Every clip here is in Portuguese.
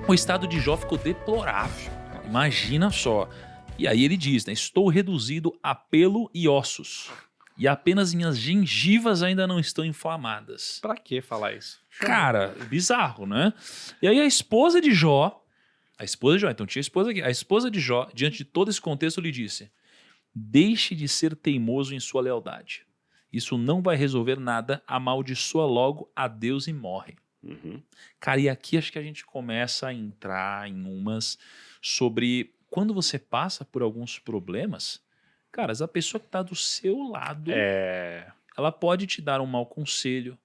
O estado de Jó ficou deplorável. Imagina só. E aí ele diz, né? Estou reduzido a pelo e ossos. E apenas minhas gengivas ainda não estão inflamadas. Pra que falar isso? Cara, bizarro, né? E aí a esposa de Jó, então tinha a esposa aqui, a esposa de Jó, diante de todo esse contexto, lhe disse: deixe de ser teimoso em sua lealdade. Isso não vai resolver nada, amaldiçoa logo a Deus e morre. Cara, e aqui acho que a gente começa a entrar em umas sobre quando você passa por alguns problemas, cara, a pessoa que está do seu lado, ela pode te dar um mau conselho,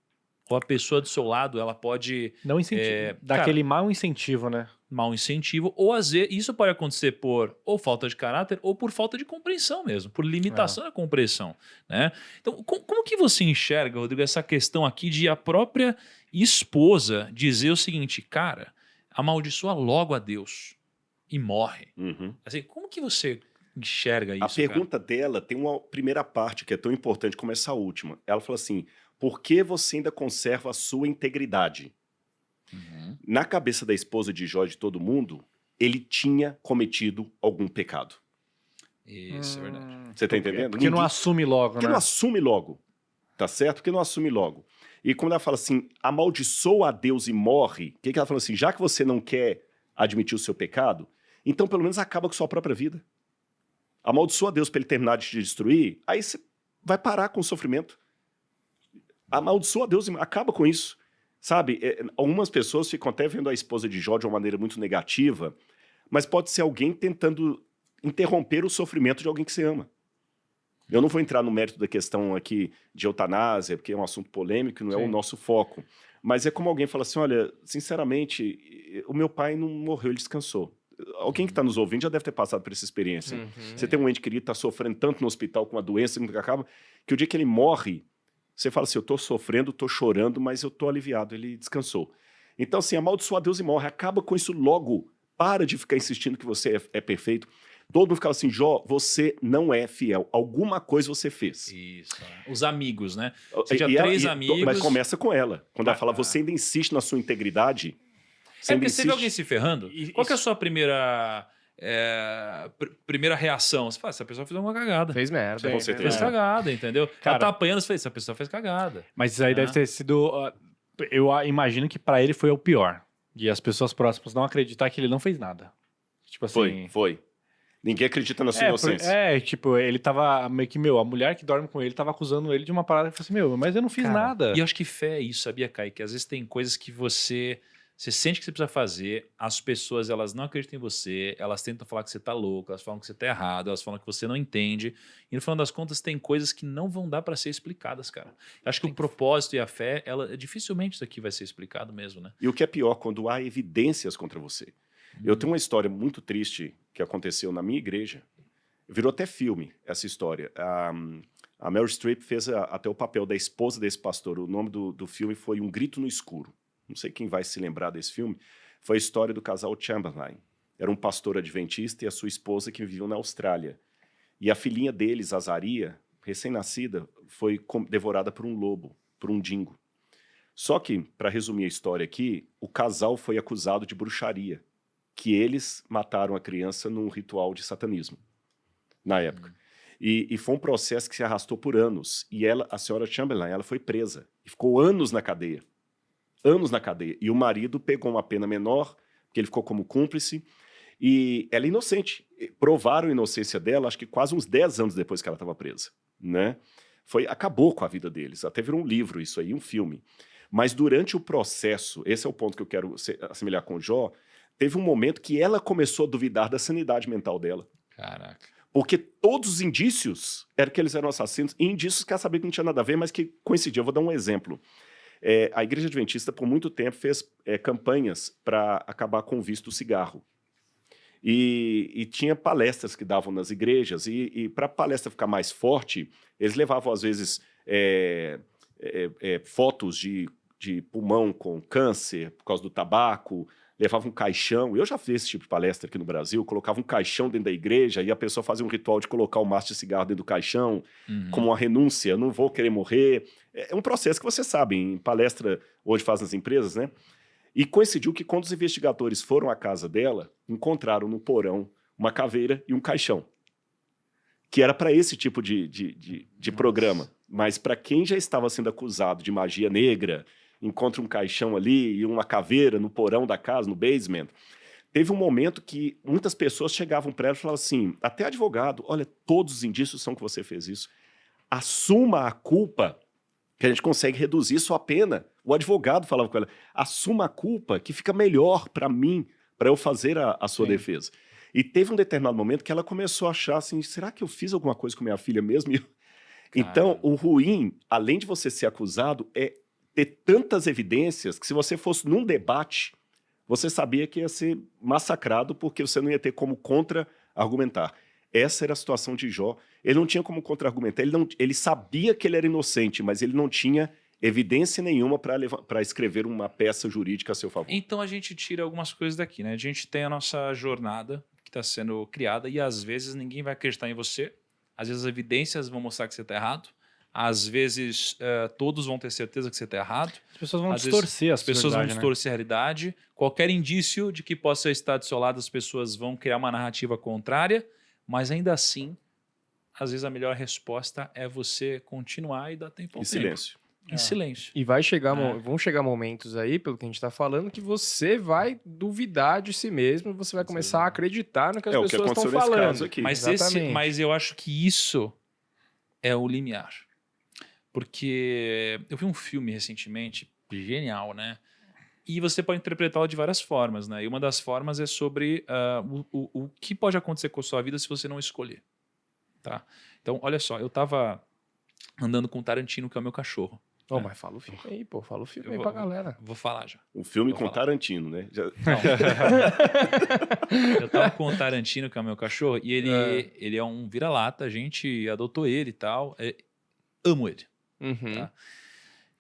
ou a pessoa do seu lado, ela pode... Não incentivo. Dá aquele mau incentivo, né? Mau incentivo, ou às vezes isso pode acontecer por ou falta de caráter ou por falta de compreensão mesmo, por limitação da compreensão, né? Então, como que você enxerga, Rodrigo, essa questão aqui de a própria esposa dizer o seguinte, cara, amaldiçoa logo a Deus e morre. Assim, como que você enxerga isso? A pergunta dela tem uma primeira parte que é tão importante como essa última. Ela fala assim, por que você ainda conserva a sua integridade? Na cabeça da esposa de Jó, de todo mundo, ele tinha cometido algum pecado. Isso, é verdade. Você tá entendendo? Porque não assume logo, Porque né? não assume logo, tá certo? Porque não assume logo. E quando ela fala assim, amaldiçoa a Deus e morre, o que ela fala assim? Já que você não quer admitir o seu pecado, então pelo menos acaba com sua própria vida. Amaldiçoa a Deus para ele terminar de te destruir, aí você vai parar com o sofrimento. Amaldiçoa a Deus e acaba com isso. Sabe, algumas pessoas ficam até vendo a esposa de Jó de uma maneira muito negativa, mas pode ser alguém tentando interromper o sofrimento de alguém que você ama. Eu não vou entrar no mérito da questão aqui de eutanásia, porque é um assunto polêmico, não é o nosso foco. Mas é como alguém fala assim, olha, sinceramente, o meu pai não morreu, ele descansou. Alguém que está nos ouvindo já deve ter passado por essa experiência. Você tem um ente querido que está sofrendo tanto no hospital com uma doença que acaba, que o dia que ele morre, você fala assim, eu estou sofrendo, estou chorando, mas eu estou aliviado, ele descansou. Então, assim, amaldiçoa a Deus e morre, acaba com isso logo. Para de ficar insistindo que você é perfeito. Todo mundo ficava assim, Jó, você não é fiel. Alguma coisa você fez. Isso. Os amigos, né? Você tinha três amigos... Mas começa com ela. Quando ela fala, você ainda insiste na sua integridade... Porque você vê alguém se ferrando? Qual que é a sua primeira reação? Você fala, essa pessoa fez uma cagada. Fez merda. Com certeza. Fez cagada, entendeu? Cara, ela tá apanhando, você fez, essa pessoa fez cagada. Mas isso aí deve ter sido... eu imagino que pra ele foi o pior. E as pessoas próximas não acreditar que ele não fez nada. Tipo assim... Foi. Ninguém acredita na sua inocência. Tipo, ele tava meio que, a mulher que dorme com ele tava acusando ele de uma parada que falou assim, mas eu não fiz nada. E eu acho que fé é isso, sabia, Kai? Que às vezes tem coisas que você sente que você precisa fazer, as pessoas, elas não acreditam em você, elas tentam falar que você tá louco, elas falam que você tá errado, elas falam que você não entende, e no final das contas tem coisas que não vão dar para ser explicadas, cara. Eu acho que o propósito e a fé, dificilmente isso aqui vai ser explicado mesmo, né? E o que é pior, quando há evidências contra você. Eu tenho uma história muito triste que aconteceu na minha igreja, virou até filme essa história. A Meryl Streep fez até o papel da esposa desse pastor, o nome do filme foi Um Grito no Escuro. Não sei quem vai se lembrar desse filme, foi a história do casal Chamberlain. Era um pastor adventista e a sua esposa que viviam na Austrália. E a filhinha deles, Azaria, recém-nascida, foi devorada por um lobo, por um dingo. Só que, para resumir a história aqui, o casal foi acusado de bruxaria, que eles mataram a criança num ritual de satanismo, na época. E foi um processo que se arrastou por anos. E a senhora Chamberlain, ela foi presa e ficou anos na cadeia. Anos na cadeia. E o marido pegou uma pena menor, porque ele ficou como cúmplice, e ela é inocente. Provaram a inocência dela, acho que quase uns 10 anos depois que ela estava presa, né? Acabou com a vida deles. Até virou um livro isso aí, um filme. Mas durante o processo, esse é o ponto que eu quero assemelhar com o Jó, teve um momento que ela começou a duvidar da sanidade mental dela. Caraca. Porque todos os indícios eram que eles eram assassinos, e indícios que ela sabia que não tinha nada a ver, mas que coincidiam. Eu vou dar um exemplo. A Igreja Adventista, por muito tempo, fez campanhas para acabar com o vício do cigarro. E tinha palestras que davam nas igrejas, e para a palestra ficar mais forte, eles levavam, às vezes, fotos de pulmão com câncer por causa do tabaco, levava um caixão. Eu já fiz esse tipo de palestra aqui no Brasil, colocava um caixão dentro da igreja e a pessoa fazia um ritual de colocar o maço de cigarro dentro do caixão, como uma renúncia, eu não vou querer morrer. É um processo que você sabe, em palestra hoje faz nas empresas, né? E coincidiu que quando os investigadores foram à casa dela, encontraram no porão uma caveira e um caixão. Que era para esse tipo de programa. Mas para quem já estava sendo acusado de magia negra, encontra um caixão ali e uma caveira no porão da casa, no basement. Teve um momento que muitas pessoas chegavam para ela e falavam assim, até advogado, olha, todos os indícios são que você fez isso. Assuma a culpa, que a gente consegue reduzir sua pena. O advogado falava com ela, assuma a culpa, que fica melhor para mim, para eu fazer a sua defesa. E teve um determinado momento que ela começou a achar assim, será que eu fiz alguma coisa com minha filha mesmo? Então, o ruim, além de você ser acusado, é ter tantas evidências que se você fosse num debate, você sabia que ia ser massacrado porque você não ia ter como contra-argumentar. Essa era a situação de Jó. Ele não tinha como contra-argumentar, ele sabia que ele era inocente, mas ele não tinha evidência nenhuma para escrever uma peça jurídica a seu favor. Então a gente tira algumas coisas daqui, né? A gente tem a nossa jornada que está sendo criada e às vezes ninguém vai acreditar em você, às vezes as evidências vão mostrar que você está errado, às vezes todos vão ter certeza que você está errado. As pessoas vão Às distorcer as pessoas vão verdade, né? distorcer a realidade. Qualquer indício de que possa estar do seu lado, as pessoas vão criar uma narrativa contrária, mas ainda assim, às vezes a melhor resposta é você continuar e dar tempo ao Em tempo. silêncio. Em silêncio. E vai chegar, vão chegar momentos aí, pelo que a gente tá falando, que você vai duvidar de si mesmo, você vai começar a acreditar no que as É o que pessoas estão aconteceu nesse falando. caso aqui. Mas eu acho que isso é o limiar. Porque eu vi um filme recentemente, genial, né? E você pode interpretá-lo de várias formas, né? E uma das formas é sobre o que pode acontecer com a sua vida se você não escolher, tá? Então, olha só, eu tava andando com o Tarantino, que é o meu cachorro. Ô, mas fala o filme aí, pô. Fala o filme Eu aí vou- pra galera. Vou falar já. Um filme Vou com falar. Tarantino, né? Eu tava com o Tarantino, que é o meu cachorro, e ele é um vira-lata, a gente adotou ele e tal. Amo ele. Uhum. Tá.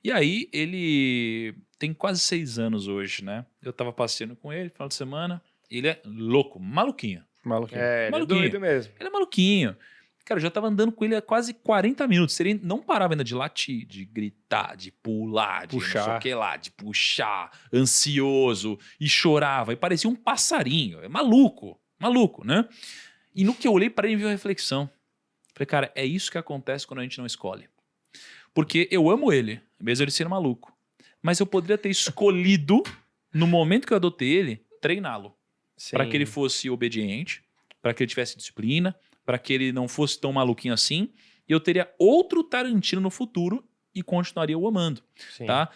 E aí, ele tem quase 6 anos hoje, né? Eu tava passeando com ele, final de semana. Ele é louco, maluquinho. Maluquinho. É, ele é Maluquinho. doido mesmo. Ele é maluquinho. Cara, eu já tava andando com ele há quase 40 minutos. Ele não parava ainda de latir, de gritar, de pular, de Puxar. não sei o que lá, de puxar, ansioso, e chorava. E parecia um passarinho. É maluco, maluco, né? E no que eu olhei para ele, me veio uma reflexão. Falei, cara, é isso que acontece quando a gente não escolhe. Porque eu amo ele, mesmo ele sendo maluco. Mas eu poderia ter escolhido, no momento que eu adotei ele, treiná-lo. Para que ele fosse obediente, para que ele tivesse disciplina, para que ele não fosse tão maluquinho assim, e eu teria outro Tarantino no futuro e continuaria o amando, Sim. tá?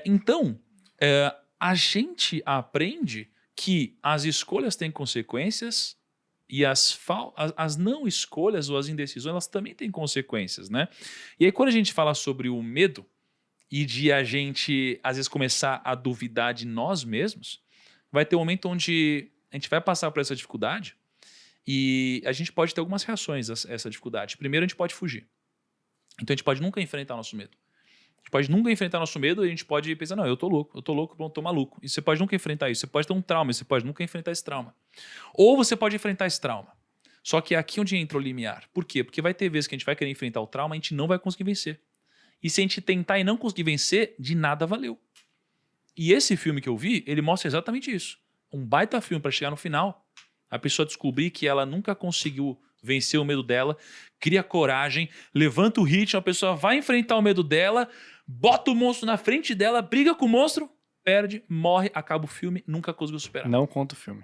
Então, a gente aprende que as escolhas têm consequências e as não escolhas ou as indecisões, elas também têm consequências, né? E aí quando a gente fala sobre o medo e de a gente, às vezes, começar a duvidar de nós mesmos, vai ter um momento onde a gente vai passar por essa dificuldade e a gente pode ter algumas reações a essa dificuldade. Primeiro, a gente pode fugir. Então, a gente pode nunca enfrentar nosso medo. A gente pode nunca enfrentar nosso medo e a gente pode pensar, não, eu tô louco, pronto, tô maluco. E você pode nunca enfrentar isso. Você pode ter um trauma e você pode nunca enfrentar esse trauma. Ou você pode enfrentar esse trauma. Só que é aqui onde entra o limiar. Por quê? Porque vai ter vezes que a gente vai querer enfrentar o trauma e a gente não vai conseguir vencer. E se a gente tentar e não conseguir vencer, de nada valeu. E esse filme que eu vi, ele mostra exatamente isso. Um baita filme para chegar no final, a pessoa descobrir que ela nunca conseguiu vencer o medo dela, cria coragem, levanta o ritmo, a pessoa vai enfrentar o medo dela, bota o monstro na frente dela, briga com o monstro, perde, morre, acaba o filme, nunca conseguiu superar. Não conta o filme.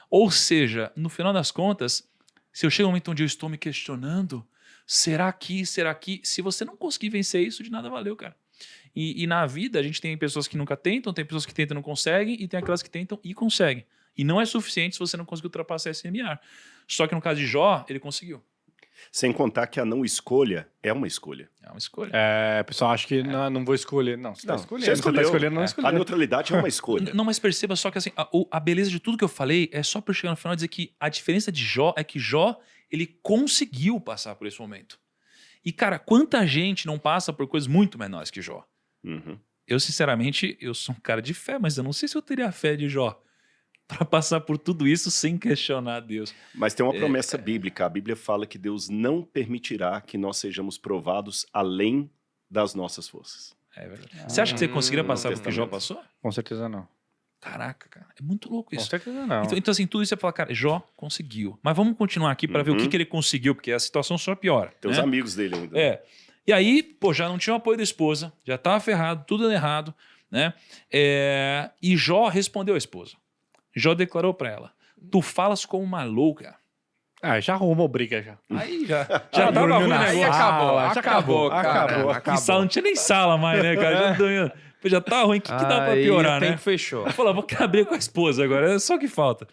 Ou seja, no final das contas, se eu chego um momento onde eu estou me questionando, será que, se você não conseguir vencer isso, de nada valeu, cara. E na vida, a gente tem pessoas que nunca tentam, tem pessoas que tentam e não conseguem, e tem aquelas que tentam e conseguem. E não é suficiente se você não conseguir ultrapassar esse limiar. Só que no caso de Jó, ele conseguiu. Sem contar que a não escolha é uma escolha. É uma escolha. O pessoal acha que não vou escolher. Não, você tá escolhendo. Você Você tá escolhendo não A escolher. neutralidade é uma escolha. Não, mas perceba só que assim, a beleza de tudo que eu falei é só para chegar no final e dizer que a diferença de Jó é que Jó, ele conseguiu passar por esse momento. E, cara, quanta gente não passa por coisas muito menores que Jó? Uhum. Eu, sinceramente, eu sou um cara de fé, mas eu não sei se eu teria a fé de Jó para passar por tudo isso sem questionar Deus. Mas tem uma promessa bíblica. A Bíblia fala que Deus não permitirá que nós sejamos provados além das nossas forças. É verdade. Você acha que você conseguiria passar pelo que Jó Testamento. passou? Com certeza não. Caraca, cara. É muito louco Com isso. certeza não. Então, assim, tudo isso você fala, cara, Jó conseguiu. Mas vamos continuar aqui para ver o que ele conseguiu, porque a situação só piora. Tem os né? amigos dele ainda. É. E aí, pô, já não tinha o apoio da esposa, já tava ferrado, tudo dando errado, né? E Jó respondeu à esposa. Jó declarou para ela: tu falas como uma louca. Já arrumou briga já. Aí já tava dormiu ruim o na Aí negócio. acabou, já acabou, cara. acabou. Que sala, não tinha nem sala mais, né, cara? Já, dormiu. Pô, já tá ruim, o que dá pra Aí piorar, o né? tempo fechou. Ela falou: vou cabrear com a esposa agora, é só o que falta.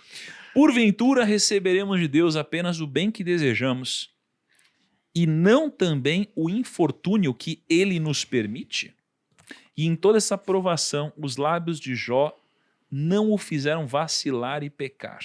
Porventura receberemos de Deus apenas o bem que desejamos e não também o infortúnio que ele nos permite? E em toda essa provação, os lábios de Jó não o fizeram vacilar e pecar.